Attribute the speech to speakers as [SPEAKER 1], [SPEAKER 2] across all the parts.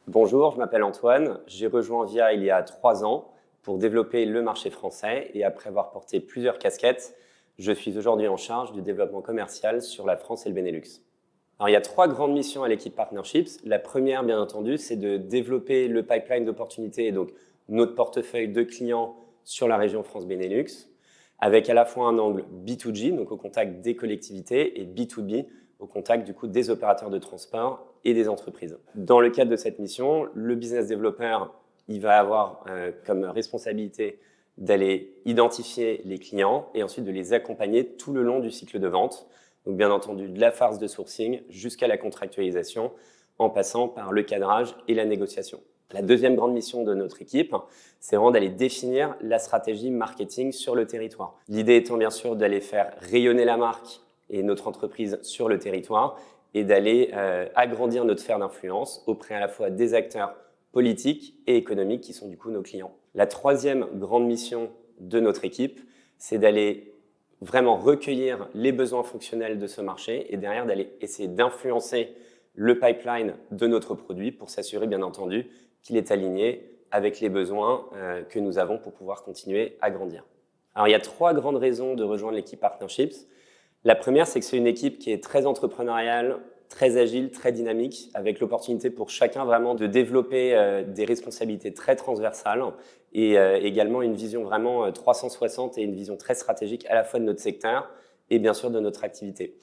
[SPEAKER 1] Bonjour, je m'appelle Antoine. J'ai rejoint Via il y a 3 ans pour développer le marché français et après avoir porté plusieurs casquettes, je suis aujourd'hui en charge du développement commercial sur la France et le Benelux. Alors, il y a 3 grandes missions à l'équipe Partnerships. La première, bien entendu, c'est de développer le pipeline d'opportunités et donc notre portefeuille de clients sur la région France-Benelux avec à la fois un angle B2G, donc au contact des collectivités, et B2B, au contact du coup des opérateurs de transport et des entreprises. Dans le cadre de cette mission, le business developer, il va avoir comme responsabilité d'aller identifier les clients et ensuite de les accompagner tout le long du cycle de vente. Donc bien entendu de la phase de sourcing jusqu'à la contractualisation en passant par le cadrage et la négociation. La deuxième grande mission de notre équipe, c'est vraiment d'aller définir la stratégie marketing sur le territoire. L'idée étant bien sûr d'aller faire rayonner la marque et notre entreprise sur le territoire et d'aller agrandir notre sphère d'influence auprès à la fois des acteurs politiques et économiques qui sont du coup nos clients. La troisième grande mission de notre équipe, c'est d'aller vraiment recueillir les besoins fonctionnels de ce marché et derrière d'aller essayer d'influencer le pipeline de notre produit pour s'assurer bien entendu qu'il est aligné avec les besoins que nous avons pour pouvoir continuer à grandir. Alors il y a 3 grandes raisons de rejoindre l'équipe Partnerships. La première, c'est que c'est une équipe qui est très entrepreneuriale, très agile, très dynamique, avec l'opportunité pour chacun vraiment de développer des responsabilités très transversales et également une vision vraiment 360 et une vision très stratégique à la fois de notre secteur et bien sûr de notre activité.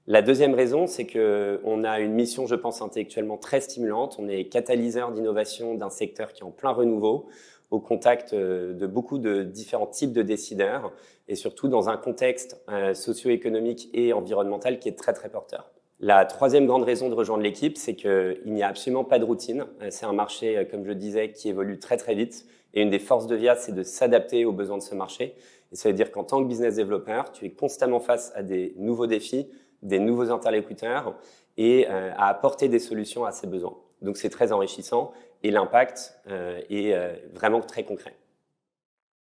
[SPEAKER 1] La deuxième raison, c'est qu'on a une mission, je pense, intellectuellement très stimulante. On est catalyseur d'innovation d'un secteur qui est en plein renouveau, au contact de beaucoup de différents types de décideurs et surtout dans un contexte socio-économique et environnemental qui est très, très porteur. La troisième grande raison de rejoindre l'équipe, c'est qu'il n'y a absolument pas de routine. C'est un marché, comme je le disais, qui évolue très, très vite. Et une des forces de Via, c'est de s'adapter aux besoins de ce marché. Et ça veut dire qu'en tant que business developer, tu es constamment face à des nouveaux défis, des nouveaux interlocuteurs et à apporter des solutions à ces besoins. Donc c'est très enrichissant et l'impact est vraiment très concret.